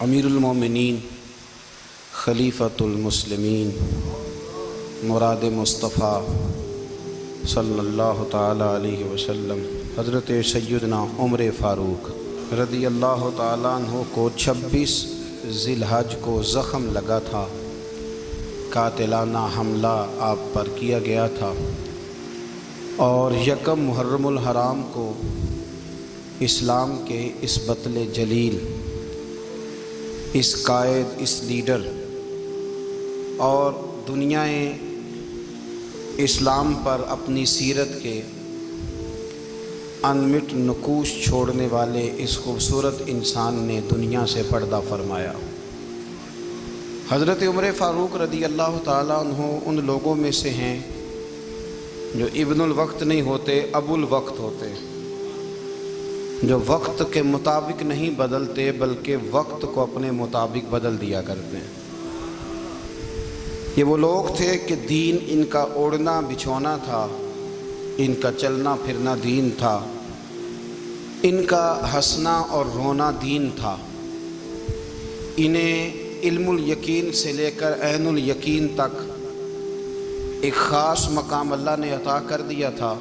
امیر المومنین خلیفۃ المسلمین مراد مصطفیٰ صلی اللہ تعالی علیہ وسلم حضرت سیدنا عمر فاروق رضی اللہ تعالیٰ عنہ کو 26 ذی الحج کو زخم لگا تھا، قاتلانہ حملہ آپ پر کیا گیا تھا، اور یکم محرم الحرام کو اسلام کے اس بطل جلیل، اس قائد، اس لیڈر اور دنیا اسلام پر اپنی سیرت کے انمٹ نقوش چھوڑنے والے اس خوبصورت انسان نے دنیا سے پردہ فرمایا۔ حضرت عمر فاروق رضی اللہ تعالیٰ عنہ ان لوگوں میں سے ہیں جو ابن الوقت نہیں ہوتے، ابو الوقت ہوتے، جو وقت کے مطابق نہیں بدلتے بلکہ وقت کو اپنے مطابق بدل دیا کرتے ہیں۔ یہ وہ لوگ تھے کہ دین ان کا اوڑھنا بچھونا تھا، ان کا چلنا پھرنا دین تھا، ان کا ہنسنا اور رونا دین تھا۔ انہیں علم الیقین سے لے کر عین الیقین تک ایک خاص مقام اللہ نے عطا کر دیا تھا،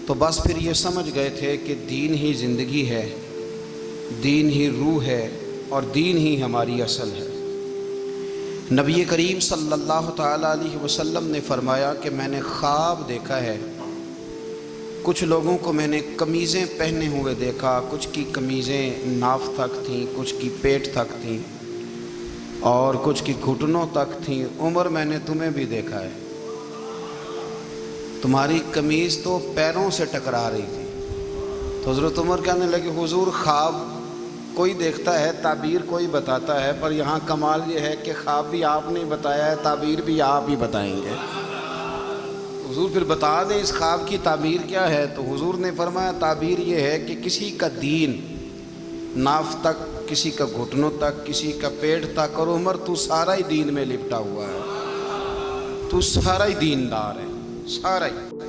تو بس پھر یہ سمجھ گئے تھے کہ دین ہی زندگی ہے، دین ہی روح ہے، اور دین ہی ہماری اصل ہے۔ نبی کریم صلی اللہ تعالیٰ علیہ وسلم نے فرمایا کہ میں نے خواب دیکھا ہے، کچھ لوگوں کو میں نے قمیضیں پہنے ہوئے دیکھا، کچھ کی قمیضیں ناف تک تھیں، کچھ کی پیٹ تک تھیں، اور کچھ کی گھٹنوں تک تھیں۔ عمر میں نے تمہیں بھی دیکھا ہے، تمہاری قمیض تو پیروں سے ٹکرا رہی تھی۔ تو حضرت عمر کہنے لگے حضور خواب کوئی دیکھتا ہے، تعبیر کوئی بتاتا ہے، پر یہاں کمال یہ ہے کہ خواب بھی آپ نے بتایا ہے، تعبیر بھی آپ ہی بتائیں گے۔ حضور پھر بتا دیں اس خواب کی تعبیر کیا ہے۔ تو حضور نے فرمایا تعبیر یہ ہے کہ کسی کا دین ناف تک، کسی کا گھٹنوں تک، کسی کا پیٹ تک، اور عمر تو سارا ہی دین میں لپٹا ہوا ہے، تو سارا ہی دیندار ہے، سارا ہی۔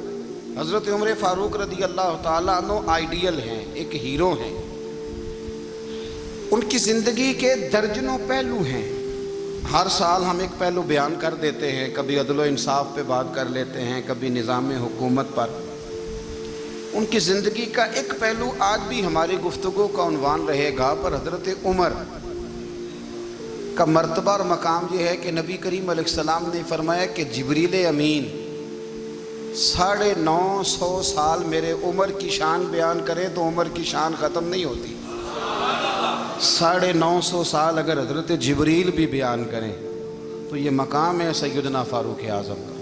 حضرت عمر فاروق رضی اللہ تعالیٰ عنہ آئیڈیل ہیں، ایک ہیرو ہیں۔ ان کی زندگی کے درجنوں پہلو ہیں، ہر سال ہم ایک پہلو بیان کر دیتے ہیں، کبھی عدل و انصاف پہ بات کر لیتے ہیں، کبھی نظام حکومت پر۔ ان کی زندگی کا ایک پہلو آج بھی ہماری گفتگو کا عنوان رہے گا، پر حضرت عمر کا مرتبہ اور مقام یہ ہے کہ نبی کریم علیہ السلام نے فرمایا کہ جبریل امین 950 سال میرے عمر کی شان بیان کرے تو عمر کی شان ختم نہیں ہوتی۔ 950 سال اگر حضرت جبریل بھی بیان کریں تو یہ مقام ہے سیدنا فاروق اعظم کا۔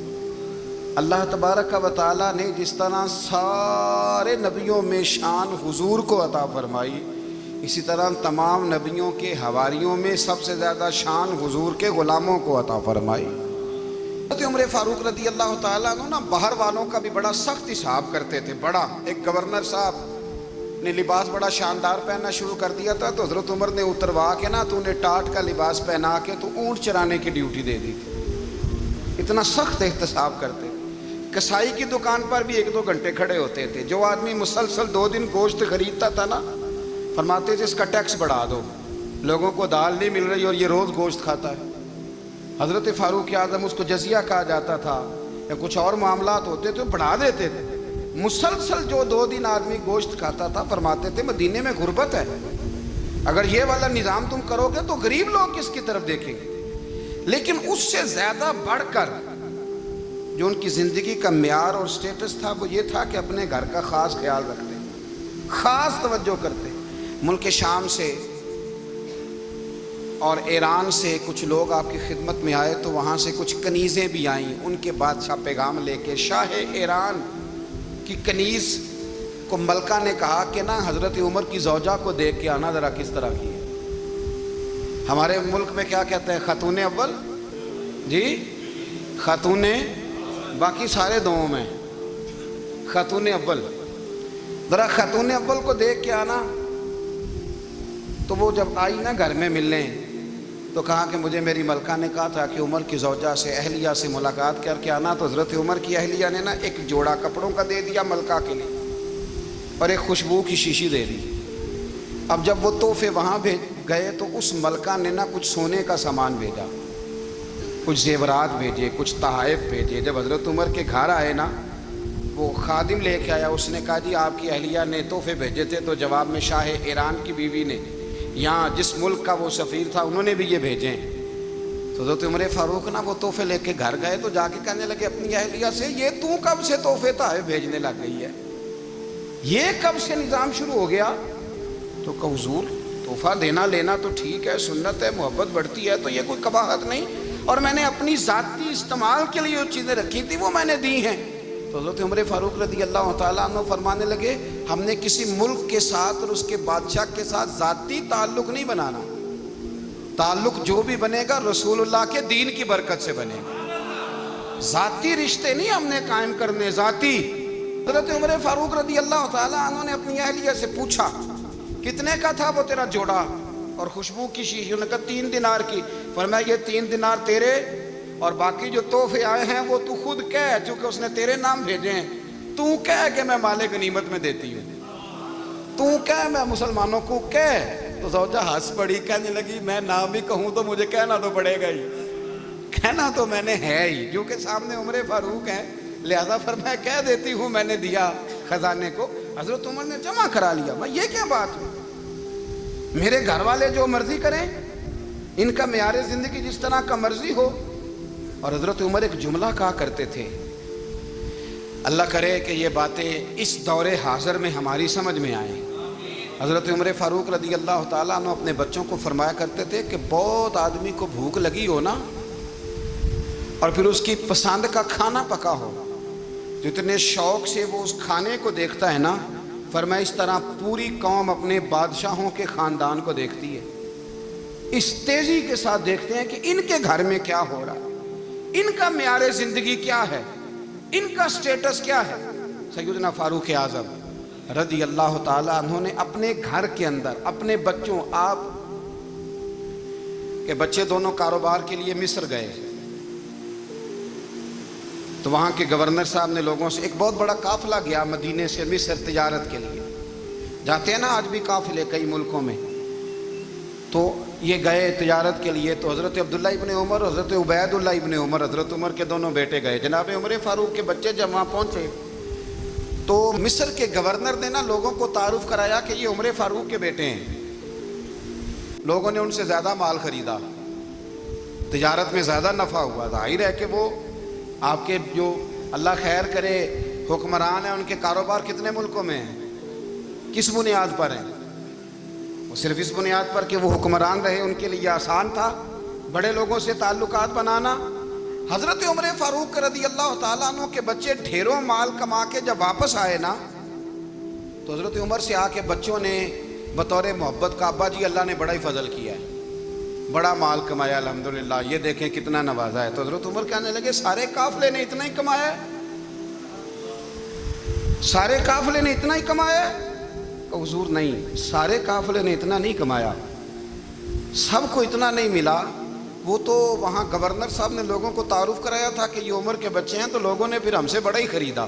اللہ تبارک و تعالیٰ نے جس طرح سارے نبیوں میں شان حضور کو عطا فرمائی، اسی طرح تمام نبیوں کے حواریوں میں سب سے زیادہ شان حضور کے غلاموں کو عطا فرمائی۔ حضرت عمر فاروق رضی اللہ تعالیٰ عنہ باہر والوں کا بھی بڑا سخت حساب کرتے تھے۔ بڑا ایک گورنر صاحب نے لباس بڑا شاندار پہننا شروع کر دیا تھا، تو حضرت عمر نے اتروا کے تو انہیں ٹاٹ کا لباس پہنا کے تو اونٹ چرانے کی ڈیوٹی دے دی تھی۔ اتنا سخت احتساب کرتے۔ کسائی کی دکان پر بھی 1-2 گھنٹے کھڑے ہوتے تھے۔ جو آدمی مسلسل 2 دن گوشت خریدتا تھا نا، فرماتے تھے اس کا ٹیکس بڑھا دو، لوگوں کو دال نہیں مل رہی اور یہ روز گوشت کھاتا ہے۔ حضرت فاروق اعظم اس کو جزیہ کہا جاتا تھا، یا کچھ اور معاملات ہوتے تو بڑھا دیتے تھے۔ مسلسل جو 2 دن آدمی گوشت کھاتا تھا، فرماتے تھے مدینے میں غربت ہے، اگر یہ والا نظام تم کرو گے تو غریب لوگ کس کی طرف دیکھیں گے۔ لیکن اس سے زیادہ بڑھ کر جو ان کی زندگی کا معیار اور سٹیٹس تھا وہ یہ تھا کہ اپنے گھر کا خاص خیال رکھتے، خاص توجہ کرتے۔ ملک شام سے اور ایران سے کچھ لوگ آپ کی خدمت میں آئے، تو وہاں سے کچھ کنیزیں بھی آئیں، ان کے بادشاہ پیغام لے کے۔ شاہ ایران کی کنیز کو ملکہ نے کہا کہ نا حضرت عمر کی زوجہ کو دیکھ کے آنا ذرا کس طرح کی ہے۔ ہمارے ملک میں کیا کہتے ہیں، خاتون اول، جی خاتون، باقی سارے دووں میں خاتون اول، ذرا خاتون اول کو دیکھ کے آنا۔ تو وہ جب آئی نا گھر میں ملنے، تو کہا کہ مجھے میری ملکہ نے کہا تھا کہ عمر کی زوجہ سے، اہلیہ سے ملاقات کر کے آنا۔ تو حضرت عمر کی اہلیہ نے نا ایک جوڑا کپڑوں کا دے دیا ملکہ کے لیے، اور ایک خوشبو کی شیشی دے دی۔ اب جب وہ تحفے وہاں گئے تو اس ملکہ نے نا کچھ سونے کا سامان بھیجا، کچھ زیورات بھیجے، کچھ تحائف بھیجے۔ جب حضرت عمر کے گھر آئے نا، وہ خادم لے کے آیا، اس نے کہا جی آپ کی اہلیہ نے تحفے بھیجے تھے، تو جواب میں شاہ ایران کی بیوی نے، یہاں جس ملک کا وہ سفیر تھا انہوں نے بھی یہ بھیجے ہیں۔ تو حضرت عمر فاروق نا وہ تحفے لے کے گھر گئے، تو جا کے کہنے لگے اپنی اہلیہ سے، یہ تو کب سے تحفے تحائف بھیجنے لگ گئی ہے، یہ کب سے نظام شروع ہو گیا؟ تو کہ حضور تحفہ دینا لینا تو ٹھیک ہے، سنت ہے، محبت بڑھتی ہے، تو یہ کوئی قباحت نہیں، اور میں نے اپنی ذاتی استعمال کے لیے جو چیزیں رکھی تھی وہ میں نے دی ہیں۔ تو حضرت عمر فاروق رضی اللہ تعالیٰ عنہ فرمانے لگے ہم نے کسی ملک کے ساتھ اور اس کے بادشاہ کے ساتھ ذاتی تعلق نہیں بنانا، تعلق جو بھی بنے گا رسول اللہ کے دین کی برکت سے بنے گا، ذاتی رشتے نہیں ہم نے قائم کرنے، ذاتی۔ حضرت عمر فاروق رضی اللہ تعالیٰ عنہ نے اپنی اہلیہ سے پوچھا کتنے کا تھا وہ تیرا جوڑا اور خوشبو کی شیشی؟ انہوں نے کہا 3 دینار کی۔ فرمایا یہ 3 دینار تیرے، اور باقی جو تحفے آئے ہیں وہ تو خود کہہ، چونکہ اس نے تیرے نام بھیجے ہیں، تو کہہ کہ میں مال غنیمت میں دیتی ہوں، تو کہہ میں مسلمانوں کو کہہ۔ تو زوجہ ہنس پڑی، کہنے لگی میں نام بھی کہوں تو مجھے کہنا تو پڑے گا ہی، کہنا تو میں نے ہے ہی، جو کہ سامنے عمر فاروق ہیں، لہذا فرمایا کہہ دیتی ہوں میں نے دیا خزانے کو۔ حضرت عمر نے جمع کرا لیا، میں یہ کیا بات ہے، میرے گھر والے جو مرضی کریں، ان کا معیار زندگی جس طرح کا مرضی ہو۔ اور حضرت عمر ایک جملہ کہا کرتے تھے، اللہ کرے کہ یہ باتیں اس دور حاضر میں ہماری سمجھ میں آئیں۔ حضرت عمر فاروق رضی اللہ تعالیٰ عنہ اپنے بچوں کو فرمایا کرتے تھے کہ بہت آدمی کو بھوک لگی ہو نا، اور پھر اس کی پسند کا کھانا پکا ہو، تو اتنے شوق سے وہ اس کھانے کو دیکھتا ہے نا، فرمایا اس طرح پوری قوم اپنے بادشاہوں کے خاندان کو دیکھتی ہے، اس تیزی کے ساتھ دیکھتے ہیں کہ ان کے گھر میں کیا ہو رہا ہے، ان کا معیار زندگی کیا ہے، ان کا سٹیٹس کیا ہے۔ سیدنا فاروق اعظم رضی اللہ تعالیٰ عنہ نے اپنے گھر کے اندر اپنے بچوں، آپ کے بچے دونوں کاروبار کے لیے مصر گئے، تو وہاں کے گورنر صاحب نے لوگوں سے، ایک بہت بڑا قافلہ گیا مدینے سے مصر تجارت کے لیے، جاتے ہیں نا آج بھی قافلے کئی ملکوں میں، تو یہ گئے تجارت کے لیے۔ تو حضرت عبداللہ ابن عمر، حضرت عبید اللہ ابن عمر، حضرت عمر کے دونوں بیٹے گئے، جناب عمر فاروق کے بچے جب وہاں پہنچے تو مصر کے گورنر نے نا لوگوں کو تعارف کرایا کہ یہ عمر فاروق کے بیٹے ہیں۔ لوگوں نے ان سے زیادہ مال خریدا، تجارت میں زیادہ نفع ہوا، ظاہر ہے کہ وہ آپ کے جو اللہ خیر کرے حکمران ہیں، ان کے کاروبار کتنے ملکوں میں ہیں، کس بنیاد پر ہیں؟ وہ صرف اس بنیاد پر کہ وہ حکمران رہے، ان کے لیے آسان تھا بڑے لوگوں سے تعلقات بنانا۔ حضرت عمر فاروق رضی اللہ تعالیٰ عنہ کے بچے ڈھیروں مال کما کے جب واپس آئے نا، تو حضرت عمر سے آ کے بچوں نے بطور محبت کا، ابا جی اللہ نے بڑا ہی فضل کیا ہے، بڑا مال کمایا الحمدللہ، یہ دیکھیں کتنا نوازا ہے۔ تو حضرت عمر کہنے لگے سارے قافلے نے اتنا ہی کمایا ہے، سارے قافلے نے اتنا ہی کمایا ہے؟ کہ حضور نہیں، سارے قافلے نے اتنا نہیں کمایا، سب کو اتنا نہیں ملا، وہ تو وہاں گورنر صاحب نے لوگوں کو تعارف کرایا تھا کہ یہ عمر کے بچے ہیں، تو لوگوں نے پھر ہم سے بڑا ہی خریدا۔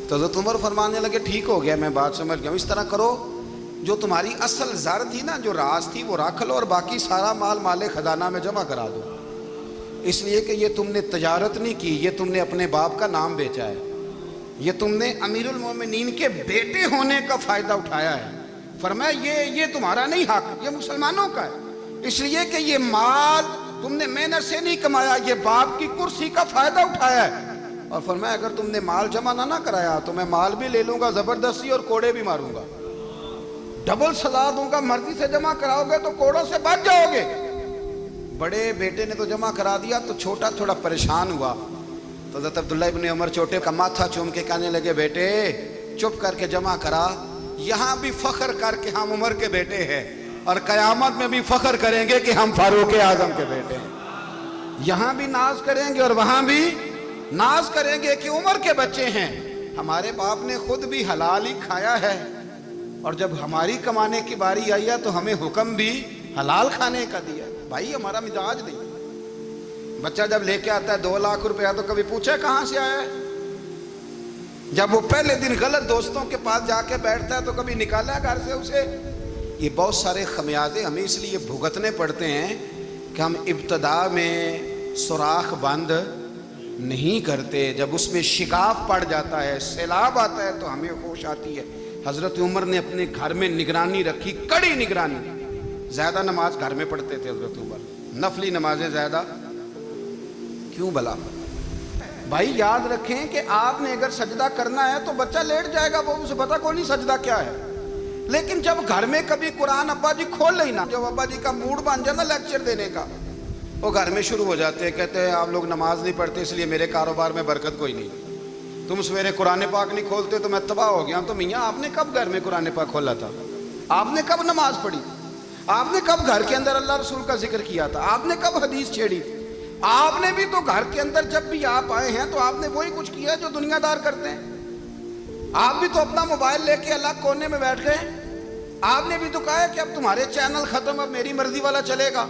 تو حضرت عمر فرمانے لگے ٹھیک ہو گیا، میں بات سمجھ گیا، اس طرح کرو جو تمہاری اصل زر تھی نا، جو راز تھی وہ رکھ لو، اور باقی سارا مال مال خزانہ میں جمع کرا دو، اس لیے کہ یہ تم نے تجارت نہیں کی، یہ تم نے اپنے باپ کا نام بیچا ہے، یہ تم نے امیر المومنین کے بیٹے ہونے کا فائدہ اٹھایا ہے۔ فرمایا یہ تمہارا نہیں حق، یہ مسلمانوں کا ہے، اس لیے کہ یہ مال تم نے محنت سے نہیں کمایا، یہ باپ کی کرسی کا فائدہ اٹھایا ہے۔ اور فرمایا اگر تم نے مال جمع نہ کرایا تو میں مال بھی لے لوں گا زبردستی اور کوڑے بھی ماروں گا، ڈبل سزا دوں گا، مرضی سے جمع کراؤ گے تو کوڑوں سے بچ جاؤ گے۔ بڑے بیٹے نے تو جمع کرا دیا، تو چھوٹا تھوڑا پریشان ہوا، تو حضرت عبداللہ ابن عمر چھوٹے کا ماتھا چوم کے کہنے لگے بیٹے چپ کر کے جمع کرا، یہاں بھی فخر کر کے ہم عمر کے بیٹے ہیں، اور قیامت میں بھی فخر کریں گے کہ ہم فاروق اعظم کے بیٹے ہیں، یہاں بھی ناز کریں گے اور وہاں بھی ناز کریں گے کہ عمر کے بچے ہیں۔ ہمارے باپ نے خود بھی حلال ہی کھایا ہے، اور جب ہماری کمانے کی باری آئی ہے تو ہمیں حکم بھی حلال کھانے کا دیا۔ بھائی ہمارا مزاج نہیں، بچہ جب لے کے آتا ہے 2 لاکھ روپیہ تو کبھی پوچھے کہاں سے آیا ہے؟ جب وہ پہلے دن غلط دوستوں کے پاس جا کے بیٹھتا ہے تو کبھی نکالا گھر سے اسے؟ یہ بہت سارے خمیازے ہمیں اس لیے بھگتنے پڑتے ہیں کہ ہم ابتدا میں سوراخ بند نہیں کرتے، جب اس میں شگاف پڑ جاتا ہے، سیلاب آتا ہے تو ہمیں ہوش آتی ہے۔ حضرت عمر نے اپنے گھر میں نگرانی رکھی، کڑی نگرانی، زیادہ نماز گھر میں پڑھتے تھے حضرت عمر، نفلی نمازیں زیادہ کیوں بلا؟ بھائی یاد رکھیں کہ آپ نے اگر سجدہ کرنا ہے تو بچہ لیٹ جائے گا، وہ اسے پتہ کوئی نہیں سجدہ کیا ہے، لیکن جب گھر میں کبھی قرآن ابا جی کھول لیں نا، جب ابا جی کا موڈ بن جائے نا لیکچر دینے کا، وہ گھر میں شروع ہو جاتے ہیں، کہتے ہیں آپ لوگ نماز نہیں پڑھتے اس لیے میرے کاروبار میں برکت کوئی نہیں، تم سویرے قرآن پاک نہیں کھولتے تو میں تباہ ہو گیا۔ تو میاں آپ نے کب گھر میں قرآن پاک کھولا تھا؟ آپ نے کب نماز پڑھی؟ آپ نے کب گھر کے اندر اللہ رسول کا ذکر کیا تھا؟ آپ نے کب حدیث چھیڑی تھی؟ آپ نے بھی تو گھر کے اندر جب بھی آپ آئے ہیں تو آپ نے وہی کچھ کیا جو دنیا دار کرتے ہیں۔ آپ بھی تو اپنا موبائل لے کے الگ کونے میں بیٹھ گئے، آپ نے بھی تو کہا ہے کہ اب تمہارے چینل ختم، اب میری مرضی والا چلے گا۔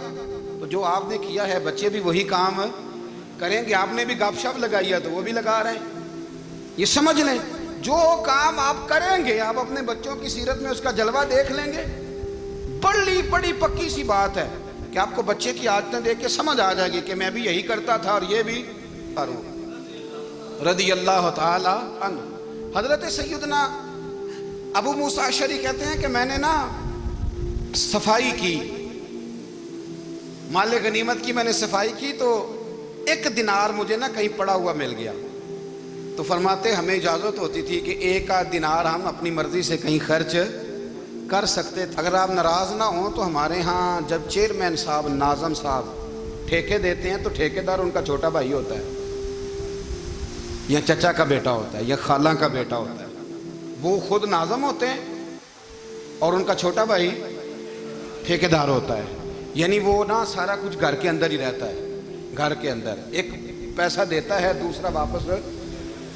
تو جو آپ نے کیا ہے بچے بھی وہی کام کریں گے۔ آپ نے بھی گپ شپ لگائی ہے تو وہ بھی لگا رہے ہیں۔ یہ سمجھ لیں جو کام آپ کریں گے آپ اپنے بچوں کی سیرت میں اس کا جلوہ دیکھ لیں گے۔ بڑی پکی سی بات ہے کہ آپ کو بچے کی عادتیں دیکھ کے سمجھ آ جائے گی کہ میں بھی یہی کرتا تھا اور یہ بھی رضی اللہ تعالی عنہ۔ حضرت سیدنا ابو موسیٰ اشعری کہتے ہیں کہ میں نے نا صفائی کی، مال غنیمت کی میں نے صفائی کی تو ایک دینار مجھے نا کہیں پڑا ہوا مل گیا، تو فرماتے ہمیں اجازت ہوتی تھی کہ ایک آدھ دینار ہم اپنی مرضی سے کہیں خرچ کر سکتے تھے۔ اگر آپ ناراض نہ ہوں تو ہمارے ہاں جب چیئرمین صاحب، ناظم صاحب ٹھیکے دیتے ہیں تو ٹھیکیدار ان کا چھوٹا بھائی ہوتا ہے یا چچا کا بیٹا ہوتا ہے یا خالہ کا بیٹا ہوتا ہے، وہ خود ناظم ہوتے ہیں اور ان کا چھوٹا بھائی ٹھیکیدار ہوتا ہے، یعنی وہ نا سارا کچھ گھر کے اندر ہی رہتا ہے، گھر کے اندر ایک پیسہ دیتا ہے دوسرا واپس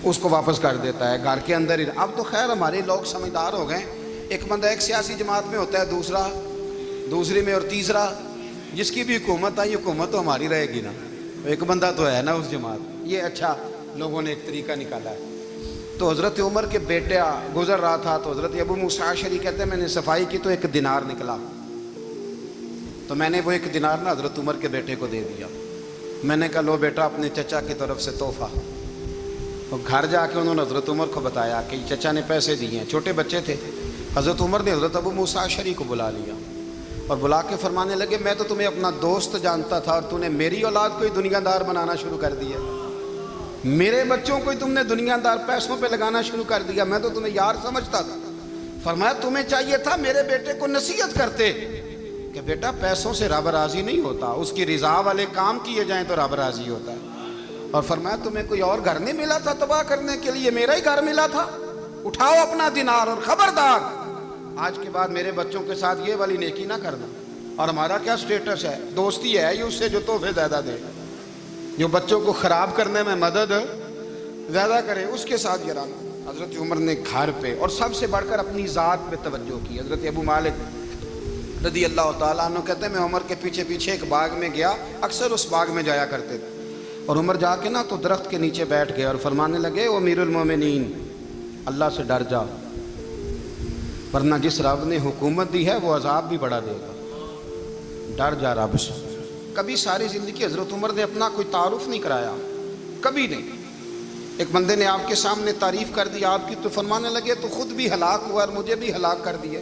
اس کو واپس کر دیتا ہے، گھر کے اندر ہی۔ اب تو خیر ہمارے لوگ سمجھدار ہو گئے، ایک بندہ ایک سیاسی جماعت میں ہوتا ہے، دوسرا دوسری میں، اور تیسرا جس کی بھی حکومت آئی حکومت تو ہماری رہے گی نا، ایک بندہ تو ہے نا اس جماعت۔ یہ اچھا لوگوں نے ایک طریقہ نکالا ہے۔ تو حضرت عمر کے بیٹا گزر رہا تھا تو حضرت ابو موسیٰ اشعری کہتے ہیں میں نے صفائی کی تو ایک دینار نکلا، تو میں نے وہ ایک دینار نا حضرت عمر کے بیٹے کو دے دیا۔ میں نے کہا لو بیٹا اپنے چچا کی طرف سے تحفہ۔ اور گھر جا کے انہوں نے حضرت عمر کو بتایا کہ چچا نے پیسے دیے ہیں، چھوٹے بچے تھے۔ حضرت عمر نے حضرت ابو موسیٰ اشعری کو بلا لیا اور بلا کے فرمانے لگے میں تو تمہیں اپنا دوست جانتا تھا اور تو نے میری اولاد کو ہی دنیا دار بنانا شروع کر دیا، میرے بچوں کو ہی تم نے دنیا دار پیسوں پہ لگانا شروع کر دیا، میں تو تمہیں یار سمجھتا تھا۔ فرمایا تمہیں چاہیے تھا میرے بیٹے کو نصیحت کرتے کہ بیٹا پیسوں سے رب راضی نہیں ہوتا، اس کی رضا والے کام کیے جائیں تو رب راضی ہوتا ہے۔ اور فرمایا تمہیں کوئی اور گھر نہیں ملا تھا تباہ کرنے کے لیے، میرا ہی گھر ملا تھا، اٹھاؤ اپنا دینار اور خبردار آج کے بعد میرے بچوں کے ساتھ یہ والی نیکی نہ کرنا۔ اور ہمارا کیا سٹیٹس ہے؟ دوستی ہے یہ اس سے جو تحفے زیادہ دے، جو بچوں کو خراب کرنے میں مدد زیادہ کرے اس کے ساتھ گرانا۔ حضرت عمر نے گھر پہ اور سب سے بڑھ کر اپنی ذات پہ توجہ کی۔ حضرت ابو مالک رضی اللہ تعالیٰ عنہ کہتے ہیں میں عمر کے پیچھے پیچھے ایک باغ میں گیا، اکثر اس باغ میں جایا کرتے تھے، اور عمر جا کے نا تو درخت کے نیچے بیٹھ گئے اور فرمانے لگے او امیر المومنین اللہ سے ڈر جا، ورنہ جس رب نے حکومت دی ہے وہ عذاب بھی بڑا دے گا، ڈر جا رب سے۔ کبھی ساری زندگی حضرت عمر نے اپنا کوئی تعارف نہیں کرایا، کبھی نہیں۔ ایک بندے نے آپ کے سامنے تعریف کر دی آپ کی تو فرمانے لگے تو خود بھی ہلاک ہوا اور مجھے بھی ہلاک کر دیا،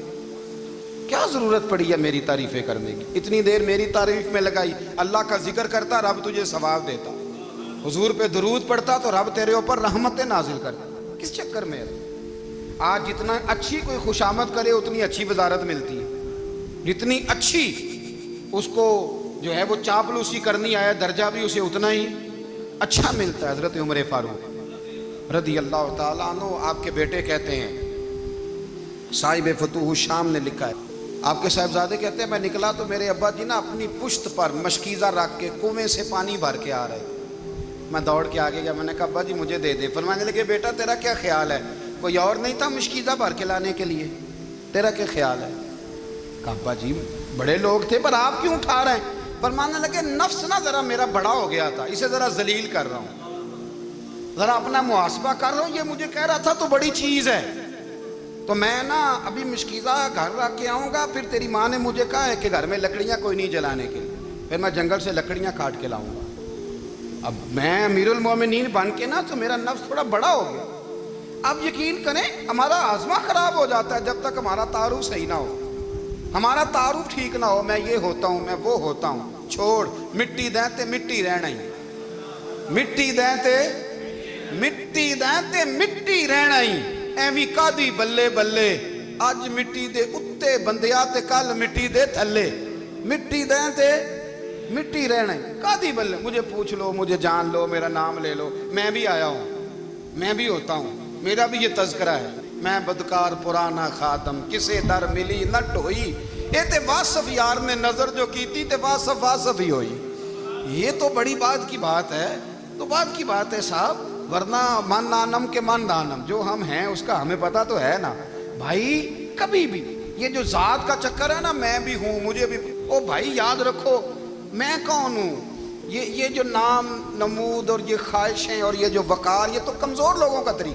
کیا ضرورت پڑی ہے میری تعریفیں کرنے کی؟ اتنی دیر میری تعریف میں لگائی، اللہ کا ذکر کرتا رب تجھے ثواب دیتا، حضور پہ درود پڑھتا تو رب تیرے اوپر رحمتیں نازل کرتا، کس چکر میں ہے؟ آج جتنا اچھی کوئی خوشامد کرے اتنی اچھی وزارت ملتی ہے، جتنی اچھی اس کو جو ہے وہ چاپلوسی کرنی آیا درجہ بھی اسے اتنا ہی اچھا ملتا ہے۔ حضرت عمر فاروق رضی اللہ تعالیٰ عنہ آپ کے بیٹے کہتے ہیں، صاحب فتوح الشام نے لکھا ہے، آپ کے صاحبزادے کہتے ہیں میں نکلا تو میرے ابا جی نا اپنی پشت پر مشکیزہ رکھ کے کنویں سے پانی بھر کے آ رہے، میں دوڑ کے آگے گیا، میں نے کہا ابا جی مجھے دے دے۔ فرمانے لگے بیٹا تیرا کیا خیال ہے، کوئی اور نہیں تھا مشکیزہ بھر کے لانے کے لیے، تیرا کیا خیال ہے؟ کہا ابا جی بڑے لوگ تھے پر آپ کیوں اٹھا رہے ہیں؟ فرمانے لگے نفس نا ذرا میرا بڑا ہو گیا تھا، اسے ذرا ذلیل کر رہا ہوں، ذرا اپنا محاسبہ کر رہا ہوں، یہ مجھے کہہ رہا تھا تو بڑی چیز ہے، تو میں نا ابھی مشکیزہ گھر رکھ کے آؤں گا، پھر تیری ماں نے مجھے کہا ہے کہ گھر میں لکڑیاں کوئی نہیں جلانے کے لیے، پھر میں جنگل سے لکڑیاں کاٹ کے لاؤں گا۔ اب میں امیر المومنین بن کے نا تو میرا نفس تھوڑا بڑا ہو گیا۔ اب یقین کریں ہمارا ہاضمہ خراب ہو جاتا ہے جب تک ہمارا تعارف صحیح نہ ہو، ہمارا تعارف ٹھیک نہ ہو، میں یہ ہوتا ہوں، میں وہ ہوتا ہوں، چھوڑ، مٹی دیں تے مٹی رہنا ہی، مٹی دیں تے مٹی دیں تے مٹی رہنا ہی، ایویں کادی بلے بلے، اج مٹی دے اتے بندیا تے کل مٹی دے تھلے، مٹی دیں تے مٹی رہنا ہی، کادی بلے، مجھے پوچھ لو، مجھے جان لو، میرا نام لے لو، میں بھی آیا ہوں، میں بھی ہوتا ہوں، میرا بھی یہ تذکرہ ہے، میں بدکار پرانا خادم، کسے در ملی نٹ ہوئی، یہ تے واصف یار نے نظر جو کی تھی تے واصف واصف ہی ہوئی۔ یہ تو بڑی بات کی بات ہے، تو بات کی بات ہے صاحب، ورنہ من آنم کے من دانم، جو ہم ہیں اس کا ہمیں پتہ تو ہے نا بھائی۔ کبھی بھی یہ جو ذات کا چکر ہے نا، میں بھی ہوں، مجھے بھی، او بھائی یاد رکھو میں کون ہوں، یہ جو نام نمود اور یہ خواہشیں اور یہ جو وقار، یہ تو کمزور لوگوں کا طریقہ